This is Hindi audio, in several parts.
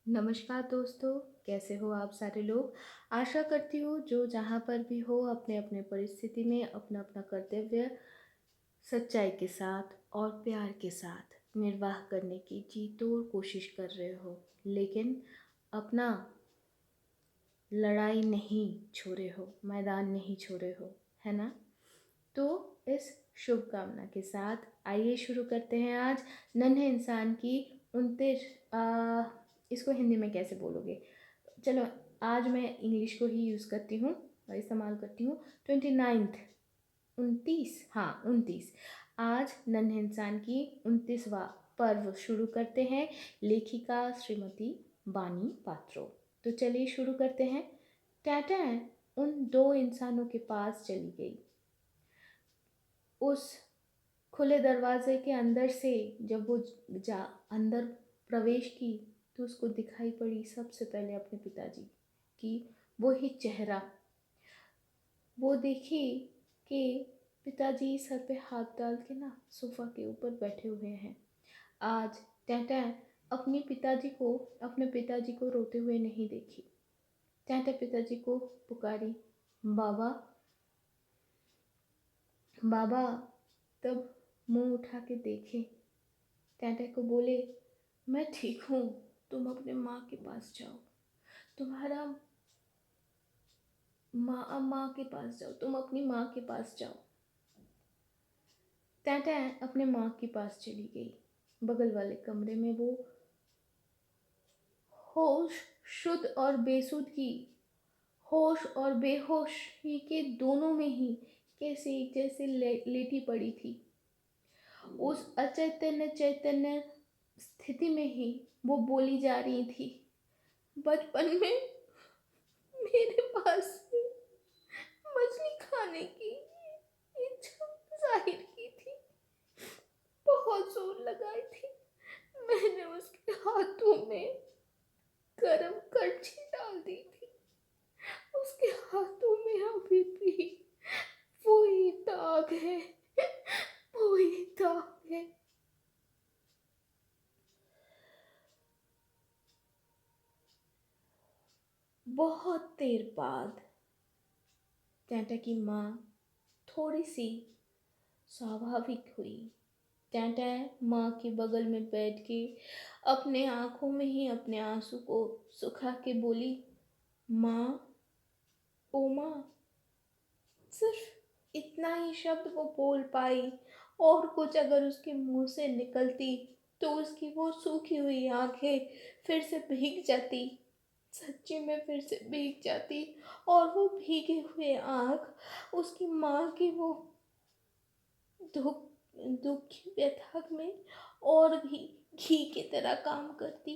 नमस्कार दोस्तों, कैसे हो आप सारे लोग। आशा करती हूँ जो जहाँ पर भी हो अपने अपने परिस्थिति में अपना अपना कर्तव्य सच्चाई के साथ और प्यार के साथ निर्वाह करने की जी तोड़ कोशिश कर रहे हो, लेकिन अपना लड़ाई नहीं छोड़े हो, मैदान नहीं छोड़े हो, है ना। तो इस शुभकामना के साथ आइए शुरू करते हैं आज नन्हे इंसान की 29 इसको हिंदी में कैसे बोलोगे। चलो, आज मैं इंग्लिश को ही यूज़ करती हूँ और इस्तेमाल करती हूँ। 29th, 29, हाँ 29। आज नन्हे इंसान की 29वां पर्व शुरू करते हैं, लेखिका श्रीमती बानी पात्रो। तो चलिए शुरू करते हैं। टाटा उन दो इंसानों के पास चली गई। उस खुले दरवाजे के अंदर से जब वो जा अंदर प्रवेश की तो उसको दिखाई पड़ी सबसे पहले अपने पिताजी की वो ही चेहरा। वो देखी कि पिताजी सर पे हाथ डाल के ना सोफ़ा के ऊपर बैठे हुए हैं। आज टैटा अपने पिताजी को रोते हुए नहीं देखी। टैटा पिताजी को पुकारी, बाबा, बाबा। तब मुंह उठा के देखे, टैटा को बोले, मैं ठीक हूँ, तुम अपने माँ के पास जाओ। तुम्हारा माँ के पास जाओ, तुम अपनी माँ के पास जाओ। टैटा अपने माँ के पास चली गई। बगल वाले कमरे में वो होश, शुद्ध और बेसुध होश और बेहोशी के दोनों में ही कैसे एक जैसे लेटी पड़ी थी। उस अचैतन्य चैतन्य स्थिति में ही वो बोली जा रही थी, बचपन में मेरे पास मछली खाने की इच्छा जाहिर की थी। बहुत जोर लगाई थी। मैंने उसके हाथों में गरम कड़छी डाल दी थी। उसके हाथों में अभी भी वही दाग है, वही दाग है। बहुत देर बाद टैटा की माँ थोड़ी सी स्वाभाविक हुई। टैटा माँ के बगल में बैठ के अपने आँखों में ही अपने आंसू को सुखा के बोली, माँ, ओ माँ। सिर्फ इतना ही शब्द वो बोल पाई, और कुछ अगर उसके मुंह से निकलती तो उसकी वो सूखी हुई आंखें फिर से भीग जाती, सच्ची में फिर से भीग जाती। और वो भीगे हुए आँख उसकी माँ की वो दुख दुखी व्यथा में और भी घी की तरह काम करती।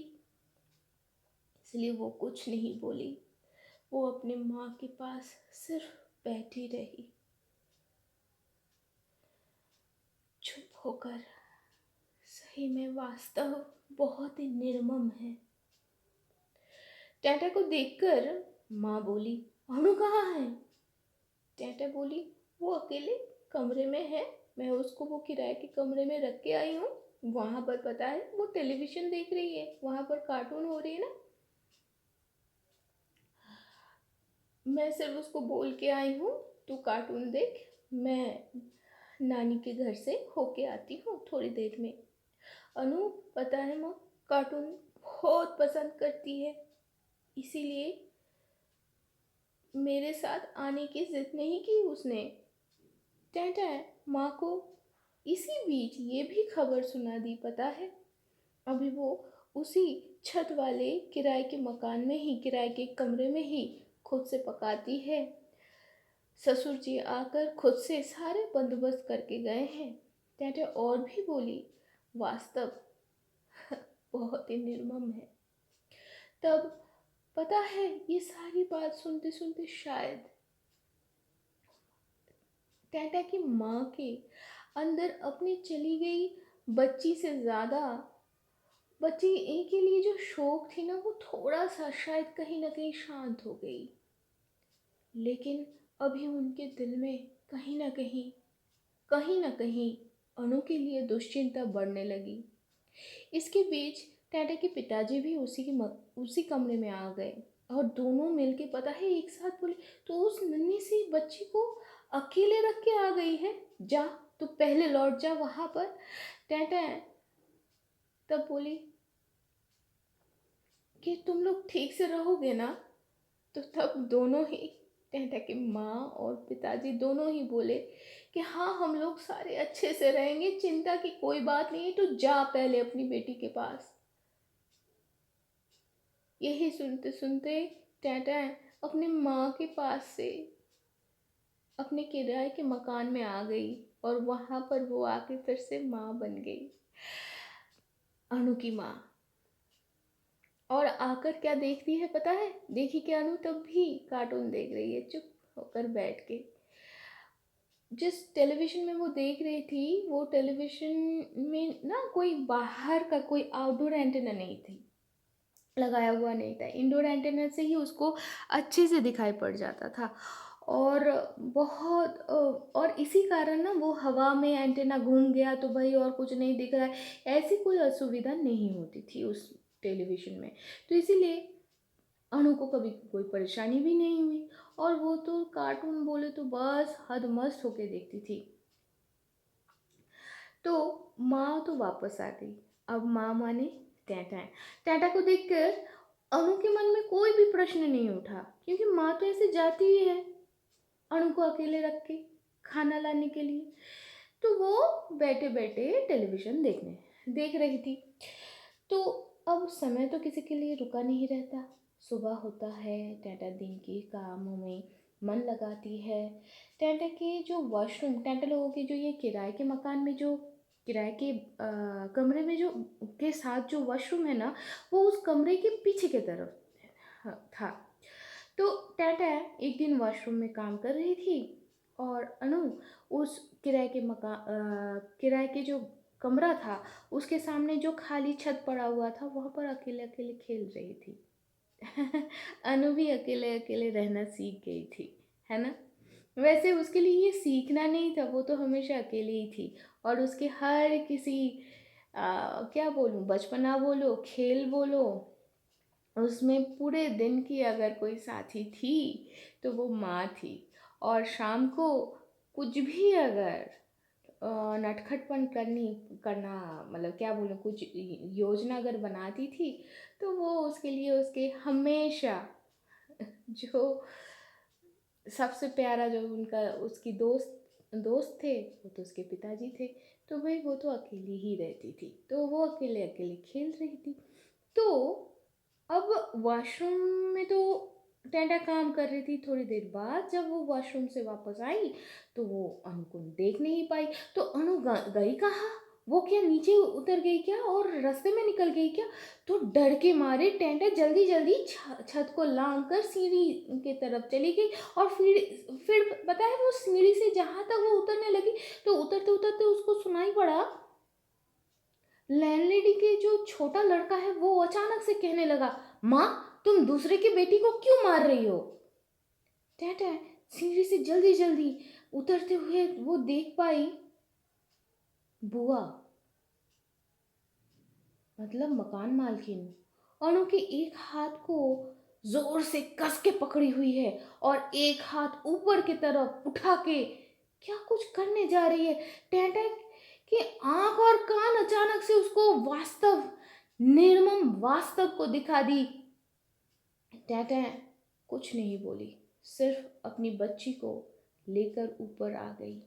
इसलिए वो कुछ नहीं बोली। वो अपने माँ के पास सिर्फ बैठी रही, चुप होकर। सही में वास्तव बहुत ही निर्मम है। टैटा को देखकर माँ बोली, अनु कहाँ है। टैटा बोली, वो अकेले कमरे में है, मैं उसको वो किराए के कमरे में रख के आई हूँ। वहां पर पता है वो टेलीविजन देख रही है, वहां पर कार्टून हो रही है ना। मैं सिर्फ उसको बोल के आई हूँ, तू कार्टून देख, मैं नानी के घर से होके आती हूँ थोड़ी देर में। अनु, पता है माँ, कार्टून बहुत पसंद करती है, इसीलिए मेरे साथ आने की जिद नहीं की उसने। टैटा माँ को इसी बीच ये भी खबर सुना दी, पता है अभी वो उसी छत वाले किराए के मकान में ही, किराए के कमरे में ही खुद से पकाती है। ससुर जी आकर खुद से सारे बंदोबस्त करके गए हैं। टैटा और भी बोली, वास्तव बहुत ही निर्मम है। तब पता है ये सारी बात सुनते सुनते शायद टैटा की माँ के अंदर अपनी चली गई बच्ची से ज़्यादा बच्ची के लिए जो शोक थी ना, वो थोड़ा सा शायद कहीं ना कहीं शांत हो गई। लेकिन अभी उनके दिल में कहीं ना कहीं अनु के लिए दुश्चिंता बढ़ने लगी। इसके बीच टाटा के पिताजी भी उसी कमरे में आ गए और दोनों मिलके पता है एक साथ बोले, तो उस नन्ही सी बच्ची को अकेले रख के आ गई है, जा तू पहले लौट जा वहां पर। टाटा तब बोली कि तुम लोग ठीक से रहोगे ना। तो तब दोनों ही टाटा की माँ और पिताजी दोनों ही बोले कि हाँ हम लोग सारे अच्छे से रहेंगे, चिंता की कोई बात नहीं है, तो जा पहले अपनी बेटी के पास। यही सुनते सुनते टाटा अपनी माँ के पास से अपने किराए के मकान में आ गई और वहां पर वो आके फिर से माँ बन गई, अनु की माँ। और आकर क्या देखती है पता है? देखी कि अनु तब भी कार्टून देख रही है चुप होकर बैठ के। जिस टेलीविजन में वो देख रही थी, वो टेलीविजन में ना कोई बाहर का कोई आउटडोर एंटेना नहीं थी, लगाया हुआ नहीं था। इंडोर एंटेना से ही उसको अच्छे से दिखाई पड़ जाता था। और बहुत और इसी कारण ना वो हवा में एंटेना घूम गया तो भाई और कुछ नहीं दिख रहा है, ऐसी कोई असुविधा नहीं होती थी उस टेलीविजन में। तो इसीलिए अनु को कभी कोई परेशानी भी नहीं हुई और वो तो कार्टून बोले तो बस हद मस्त होके देखती थी। तो माँ तो वापस आ गई। अब माँ माने टाटा। टाटा को देखकर अनु के मन में कोई भी प्रश्न नहीं उठा, क्योंकि माँ तो ऐसे जाती ही है अनु को अकेले रख के खाना लाने के लिए। तो वो बैठे बैठे टेलीविजन देख रही थी। तो अब समय तो किसी के लिए रुका नहीं रहता। सुबह होता है, टाटा दिन के कामों में मन लगाती है। टाटा के जो वॉशरूम, टाटा लोगों के जो ये किराए के मकान में जो किराए के कमरे में जो के साथ जो वॉशरूम है ना, वो उस कमरे के पीछे की तरफ था। तो टाटा एक दिन वॉशरूम में काम कर रही थी और अनु उस किराए के जो कमरा था उसके सामने जो खाली छत पड़ा हुआ था वहाँ पर अकेले अकेले खेल रही थी। अनु भी अकेले अकेले रहना सीख गई थी, है ना। वैसे उसके लिए ये सीखना नहीं था, वो तो हमेशा अकेली ही थी। और उसके हर किसी क्या बोलूँ, बचपना बोलो, खेल बोलो, उसमें पूरे दिन की अगर कोई साथी थी तो वो माँ थी। और शाम को कुछ भी अगर नटखटपन करना मतलब क्या बोलूँ, कुछ योजना अगर बनाती थी तो वो उसके लिए उसके हमेशा जो सबसे प्यारा जो उनका उसकी दोस्त थे वो तो उसके पिताजी थे। तो भाई वो तो अकेली ही रहती थी, तो वो अकेले अकेले खेल रही थी। तो अब वॉशरूम में तो टेंडा काम कर रही थी। थोड़ी देर बाद जब वो वॉशरूम से वापस आई तो वो अनु को देख नहीं पाई। तो अनु गई कहाँ? वो क्या नीचे उतर गई क्या और रास्ते में निकल गई क्या? तो डर के मारे टेंडा जल्दी जल्दी छत को लांग कर सीढ़ी के तरफ चली गई। और फिर पता है वो सीढ़ी से जहाँ तक वो उतरने लगी तो उतरते उतरते उसको सुनाई पड़ा, लैंडलेडी के जो छोटा लड़का है वो अचानक से कहने लगा, माँ तुम दूसरे की बेटी को क्यों मार रही हो? टाटा सीढ़ी से जल्दी जल्दी उतरते हुए वो देख पाई बुआ, मतलब मकान मालकिन, अनु के एक हाथ को जोर से कस के पकड़ी हुई है और एक हाथ ऊपर की तरफ उठा के क्या कुछ करने जा रही है। टाटा कि आंख और कान अचानक से उसको वास्तव, निर्मम वास्तव को दिखा दी। टाटा कुछ नहीं बोली, सिर्फ अपनी बच्ची को लेकर ऊपर आ गई।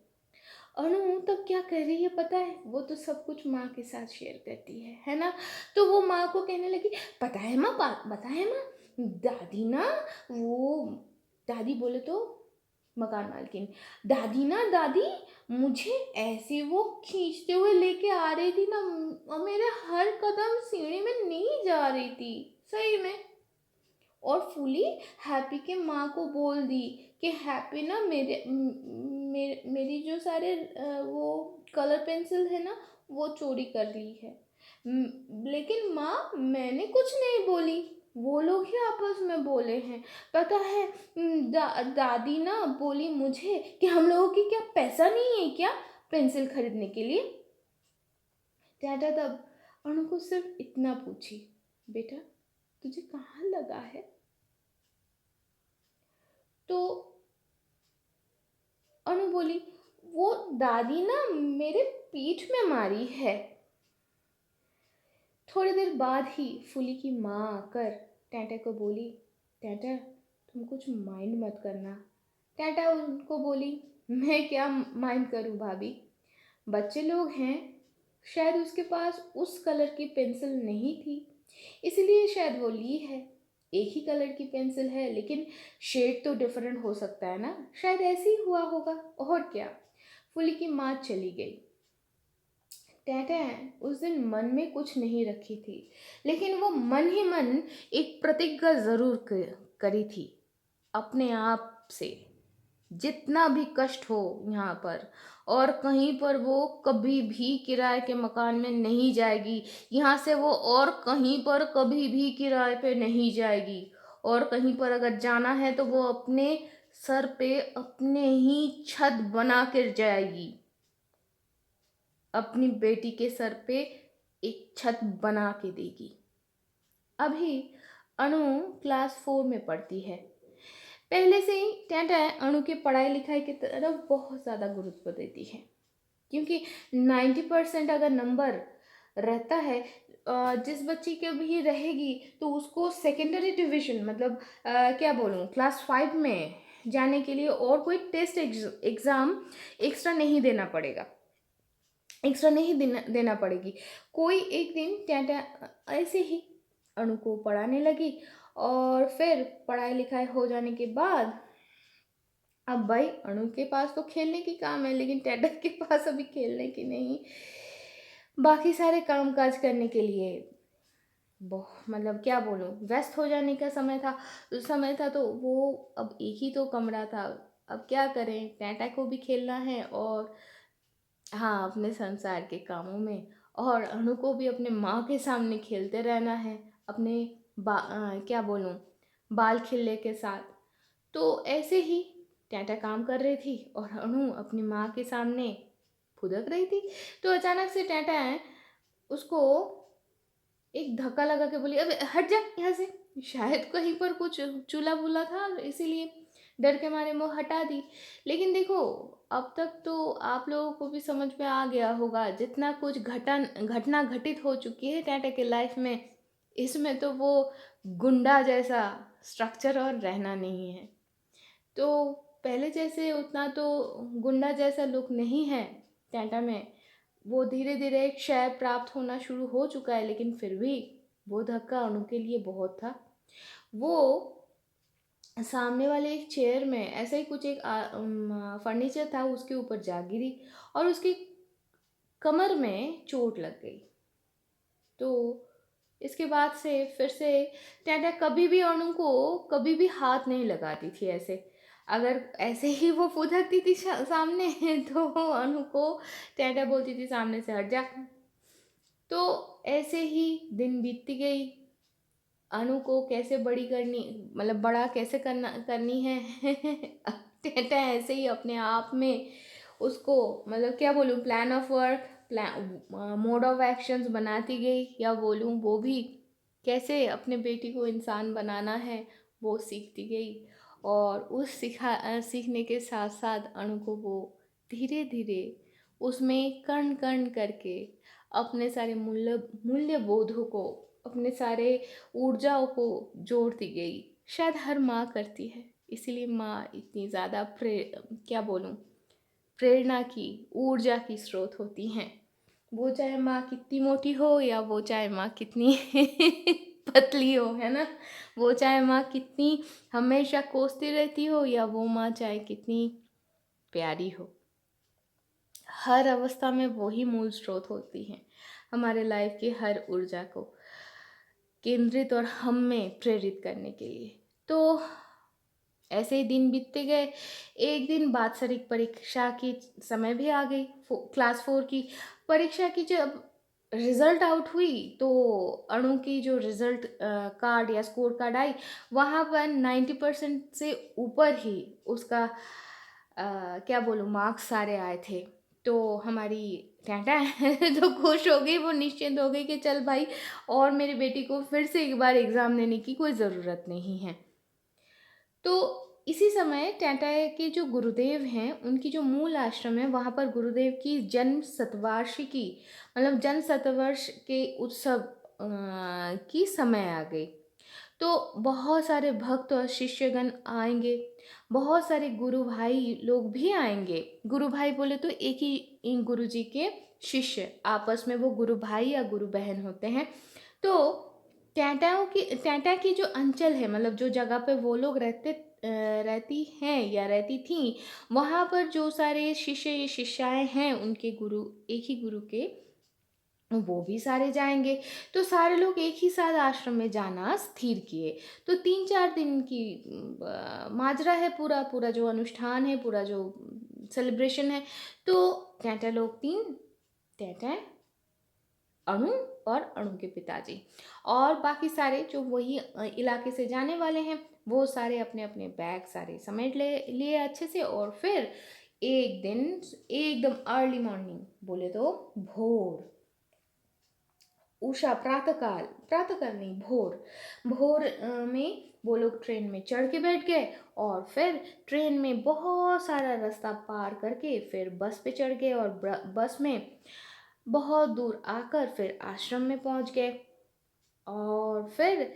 अनु तब क्या कर रही है पता है? वो तो सब कुछ माँ के साथ शेयर करती है ना। तो वो माँ को कहने लगी, पता है माँ, पता है माँ, दादी ना, वो दादी बोले तो मकान मालकिन, दादी ना, दादी मुझे ऐसे वो खींचते हुए लेके आ रही थी ना, मेरे हर कदम सीढ़ी में नहीं जा रही थी सही में। और फूली हैप्पी के माँ को बोल दी कि हैप्पी ना मेरी जो सारे वो कलर पेंसिल है ना वो चोरी कर ली है। लेकिन माँ मैंने कुछ नहीं बोली, वो लोग ही आपस में बोले हैं। पता है दादी ना बोली मुझे कि हम लोगों की क्या पैसा नहीं है क्या पेंसिल खरीदने के लिए। टाटा तब अनु को सिर्फ इतना पूछी, बेटा तुझे कहाँ लगा है? तो अनु बोली, वो दादी ना मेरे पीठ में मारी है। थोड़ी देर बाद ही फूली की माँ आकर टैंटा को बोली, टैंटा तुम कुछ माइंड मत करना। टैंटा उनको बोली, मैं क्या माइंड करूँ भाभी, बच्चे लोग हैं, शायद उसके पास उस कलर की पेंसिल नहीं थी, इसलिए शायद वो ली है। एक ही कलर की पेंसिल है लेकिन शेड तो डिफरेंट हो सकता है ना, शायद ऐसे ही हुआ होगा, और क्या। फूली की माँ चली गई। टैटैन उस दिन मन में कुछ नहीं रखी थी, लेकिन वो मन ही मन एक प्रतिज्ञा जरूर करी थी अपने आप से, जितना भी कष्ट हो यहाँ पर और कहीं पर वो कभी भी किराए के मकान में नहीं जाएगी, यहाँ से वो और कहीं पर कभी भी किराए पे नहीं जाएगी, और कहीं पर अगर जाना है तो वो अपने सर पे अपने ही छत बना कर जाएगी, अपनी बेटी के सर पे एक छत बना के देगी। अभी अनु क्लास 4 में पढ़ती है। पहले से ही टैंटा अनु के पढ़ाई लिखाई की तरफ बहुत ज़्यादा गुरुत्व देती है, क्योंकि 90% अगर नंबर रहता है, जिस बच्ची के भी रहेगी तो उसको सेकेंडरी डिवीजन मतलब क्या बोलूँ क्लास 5 में जाने के लिए और कोई टेस्ट एग्ज़ाम एक्स्ट्रा नहीं देना पड़ेगा, एक्स्ट्रा नहीं देना पड़ेगी। कोई एक दिन टैंटा ऐसे ही अनु को पढ़ाने लगी, और फिर पढ़ाई लिखाई हो जाने के बाद अब भाई अनु के पास तो खेलने की काम है, लेकिन टैंटा के पास अभी खेलने की नहीं, बाकी सारे काम काज करने के लिए बहुत मतलब क्या बोलूँ व्यस्त हो जाने का समय था। उस समय था तो वो अब एक ही तो कमरा था, अब क्या करें, टैंटा को भी खेलना है और हाँ अपने संसार के कामों में, और अनु को भी अपने माँ के सामने खेलते रहना है अपने क्या बोलूँ बाल खिल्ले के साथ। तो ऐसे ही टैंटा काम कर रही थी और अनु अपनी माँ के सामने फुदक रही थी। तो अचानक से टैंटा है उसको एक धक्का लगा के बोली, अबे हट जा यहाँ से, शायद कहीं पर कुछ चूल्हा बुला था इसीलिए डर के मारे वो हटा दी। लेकिन देखो अब तक तो आप लोगों को भी समझ में आ गया होगा, जितना कुछ घटना घटित हो चुकी है टाटा के लाइफ में, इसमें तो वो गुंडा जैसा स्ट्रक्चर और रहना नहीं है। तो पहले जैसे उतना तो गुंडा जैसा लुक नहीं है टाटा में, वो धीरे धीरे एक शय प्राप्त होना शुरू हो चुका है, लेकिन फिर भी वो धक्का अनु के लिए बहुत था। वो सामने वाले एक चेयर में ऐसा ही कुछ एक फर्नीचर था, उसके ऊपर जा गिरी और उसकी कमर में चोट लग गई। तो इसके बाद से फिर से टाटा कभी भी अनु को कभी भी हाथ नहीं लगाती थी ऐसे, अगर ऐसे ही वो फुदकती थी सामने तो अनु को टाटा बोलती थी सामने से हट जा। तो ऐसे ही दिन बीतती गई, अनु को कैसे बड़ी करनी मतलब बड़ा कैसे करनी है टाटा ऐसे ही अपने आप में उसको मतलब क्या बोलूँ plan of work plan mode of actions बनाती गई, या बोलूँ वो भी कैसे अपने बेटी को इंसान बनाना है वो सीखती गई। और उस सीखने के साथ साथ अणु को वो धीरे धीरे उसमें कण कण करके अपने सारे मूल्य बोधों को, अपने सारे ऊर्जाओं को जोड़ती गई। शायद हर माँ करती है, इसीलिए माँ इतनी ज़्यादा क्या बोलूँ प्रेरणा की ऊर्जा की स्रोत होती हैं। वो चाहे माँ कितनी मोटी हो या वो चाहे माँ कितनी पतली हो, है ना, वो चाहे माँ कितनी हमेशा कोसती रहती हो या वो माँ चाहे कितनी प्यारी हो, हर अवस्था में वही मूल स्रोत होती हैं हमारे लाइफ की हर ऊर्जा को केंद्रित और हम में प्रेरित करने के लिए। तो ऐसे ही दिन बीतते गए। एक दिन वात्सरिक परीक्षा की समय भी आ गई, क्लास 4 की परीक्षा की जब रिजल्ट आउट हुई तो अणु की जो रिजल्ट कार्ड या स्कोर कार्ड आई, वहाँ पर 90% से ऊपर ही उसका क्या बोलूँ मार्क्स सारे आए थे। तो हमारी टैंटा है तो खुश हो गई, वो निश्चिंत हो गई कि चल भाई, और मेरी बेटी को फिर से एक बार एग्ज़ाम देने की कोई ज़रूरत नहीं है। तो इसी समय टैंटा के जो गुरुदेव हैं, उनकी जो मूल आश्रम है, वहाँ पर गुरुदेव की जन्म शतवार्षिकी, मतलब जन्म शतवर्ष के उत्सव की समय आ गई। तो बहुत सारे भक्त और शिष्यगण आएँगे, बहुत सारे गुरु भाई लोग भी आएँगे। गुरु भाई बोले तो एक ही इन गुरुजी के शिष्य, आपस में वो गुरु भाई या गुरु बहन होते हैं। तो टैंटा की जो अंचल है, मतलब जो जगह पे वो लोग रहती हैं या रहती थीं, वहाँ पर जो सारे शिष्य या शिष्याएँ हैं उनके गुरु, एक ही गुरु के, वो भी सारे जाएँगे। तो सारे लोग एक ही साथ आश्रम में जाना स्थिर किए। तो 3-4 दिन की माजरा है, पूरा जो अनुष्ठान है, पूरा जो सेलिब्रेशन है। तो टैंटा लोग 3, टैंटा, अणु और अणु के पिताजी, और बाकी सारे जो वही इलाके से जाने वाले हैं, वो सारे अपने-अपने बैग सारे समेट लिए अच्छे से, और फिर एक दिन एकदम अर्ली मॉर्निंग, बोले तो भोर, उषा, प्रातःकाल नहीं, भोर में वो लोग ट्रेन में चढ़ के बैठ गए, और फिर ट्रेन में बहुत सारा रास्ता पार करके फिर बस पे चढ़ गए, और बस में बहुत दूर आकर फिर आश्रम में पहुंच गए। और फिर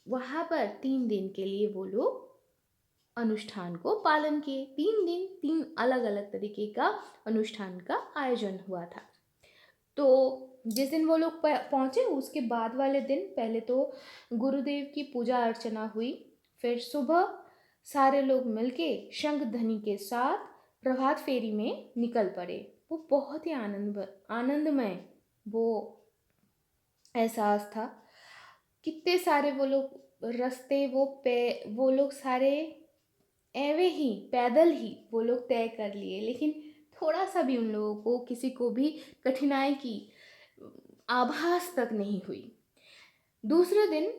वहाँ पर 3 दिन के लिए वो लोग अनुष्ठान को पालन किए। 3 दिन 3 अलग-अलग तरीके का अनुष्ठान का आयोजन हुआ था। तो जिस दिन वो लोग पहुँचे, उसके बाद वाले दिन पहले तो गुरुदेव की पूजा अर्चना हुई। फिर सुबह सारे लोग मिलके शंख ध्वनि के साथ प्रभात फेरी में निकल पड़े। वो बहुत ही आनंदमय वो एहसास था। कितने सारे वो लोग रास्ते, वो लोग सारे एवे ही पैदल ही वो लोग तय कर लिए, लेकिन थोड़ा सा भी उन लोगों को किसी को भी कठिनाई की आभास तक नहीं हुई। दूसरे दिन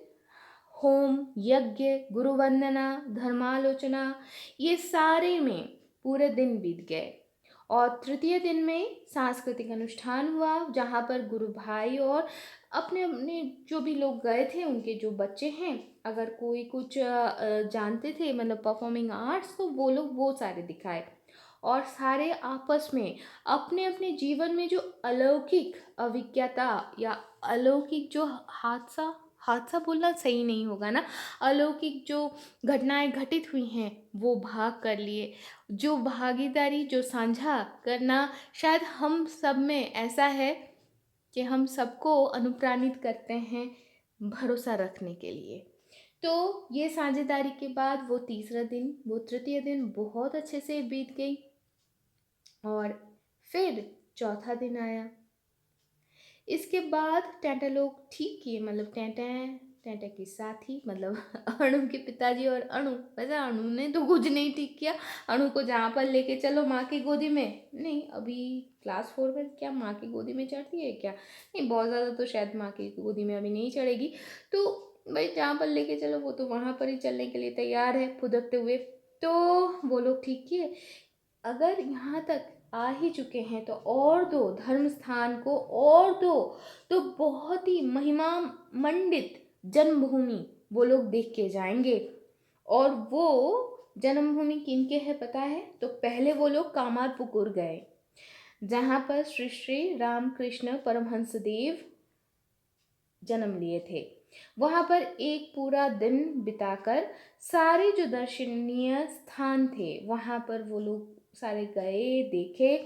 होम, यज्ञ, गुरु वंदना, धर्मालोचना, ये सारे में पूरे दिन बीत गए। और तृतीय दिन में सांस्कृतिक अनुष्ठान हुआ, जहाँ पर गुरु भाई और अपने अपने जो भी लोग गए थे, उनके जो बच्चे हैं, अगर कोई कुछ जानते थे, मतलब परफॉर्मिंग आर्ट्स, तो वो लोग वो सारे दिखाए। और सारे आपस में अपने अपने जीवन में जो अलौकिक अभिज्ञता या अलौकिक जो हादसा, हादसा बोलना सही नहीं होगा ना, अलौकिक जो घटनाएं घटित हुई हैं, वो भाग कर लिए। जो भागीदारी, जो साझा करना, शायद हम सब में ऐसा है कि हम सबको अनुप्राणित करते हैं भरोसा रखने के लिए। तो ये साझेदारी के बाद वो तीसरा दिन, वो तृतीय दिन बहुत अच्छे से बीत गई। और फिर चौथा दिन आया। इसके बाद टैंटा लोग ठीक किए, मतलब टैंटा के साथी, मतलब अणु के पिताजी और अणु, वैसे अणु ने तो कुछ नहीं ठीक किया। अणु को जहाँ पर लेके चलो माँ की गोदी में, नहीं अभी क्लास 4 में, क्या माँ की गोदी में चढ़ती है क्या, नहीं बहुत ज़्यादा तो शायद माँ की गोदी में अभी नहीं चढ़ेगी। तो भाई जहाँ पर लेके चलो वो तो वहाँ पर ही चलने के लिए तैयार है फुदकते हुए। तो वो लोग ठीक किए, अगर यहाँ तक आ ही चुके हैं तो और दो धर्म स्थान को, और दो तो बहुत ही महिमा मंडित जन्मभूमि वो लोग देख के जाएंगे। और वो जन्मभूमि किनके है पता है? तो पहले वो लोग कामारपुकुर गए, जहाँ पर श्री श्री रामकृष्ण परमहंस देव जन्म लिए थे। वहाँ पर एक पूरा दिन बिताकर सारे जो दर्शनीय स्थान थे वहाँ पर वो लोग सारे गए, देखे,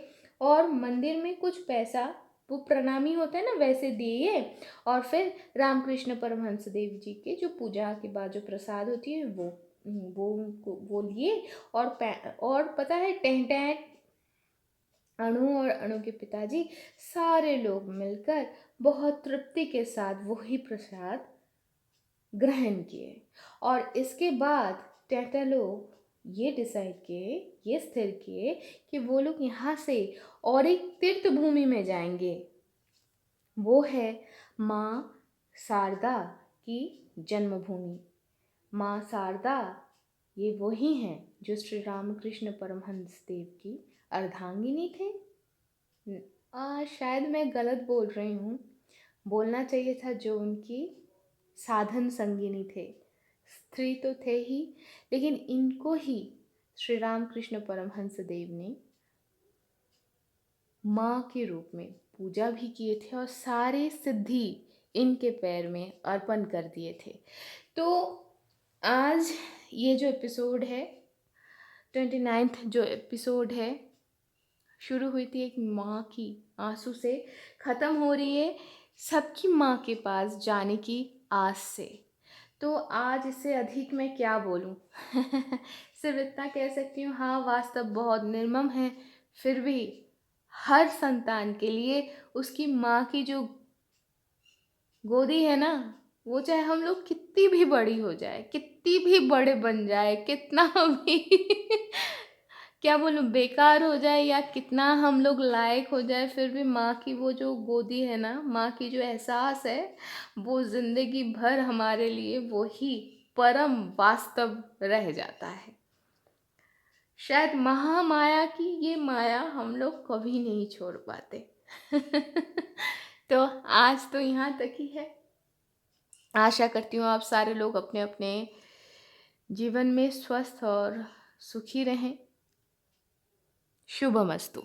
और मंदिर में कुछ पैसा, वो प्रणामी होता है ना, वैसे दिए। और फिर रामकृष्ण परमहंस देव जी के जो पूजा के बाद जो प्रसाद होती है वो लिए। और पता है टहटह, अणु और अणु के पिताजी सारे लोग मिलकर बहुत तृप्ति के साथ वही प्रसाद ग्रहण किए। और इसके बाद टैटा लोग ये डिसाइड किए, ये स्थिर किए कि वो लोग यहाँ से और एक तीर्थ भूमि में जाएंगे। वो है माँ शारदा की जन्मभूमि। माँ शारदा ये वही हैं जो श्री रामकृष्ण परमहंस देव की अर्धांगिनी थे। शायद मैं गलत बोल रही हूँ। बोलना चाहिए था जो उनकी साधन संगिनी थे। स्त्री तो थे ही, लेकिन इनको ही श्री रामकृष्ण परमहंस देव ने माँ के रूप में पूजा भी किए थे और सारे सिद्धि इनके पैर में अर्पण कर दिए थे। तो आज ये जो एपिसोड है, 29th जो एपिसोड है, शुरू हुई थी एक माँ की आंसू से, ख़त्म हो रही है सबकी माँ के पास जाने की आस से। तो आज इससे अधिक मैं क्या बोलूँ। सिर्फ इतना कह सकती हूँ, हाँ वास्तव बहुत निर्मम है, फिर भी हर संतान के लिए उसकी माँ की जो गोदी है ना, वो चाहे हम लोग कितनी भी बड़ी हो जाए, कितनी भी बड़े बन जाए, कितना भी क्या बोलूँ बेकार हो जाए या कितना हम लोग लायक हो जाए, फिर भी माँ की वो जो गोदी है ना, माँ की जो एहसास है, वो ज़िंदगी भर हमारे लिए वो ही परम वास्तव रह जाता है। शायद महामाया की ये माया हम लोग कभी नहीं छोड़ पाते। तो आज तो यहाँ तक ही है। आशा करती हूँ आप सारे लोग अपने अपने जीवन में स्वस्थ और सुखी रहें। शुभमस्तु।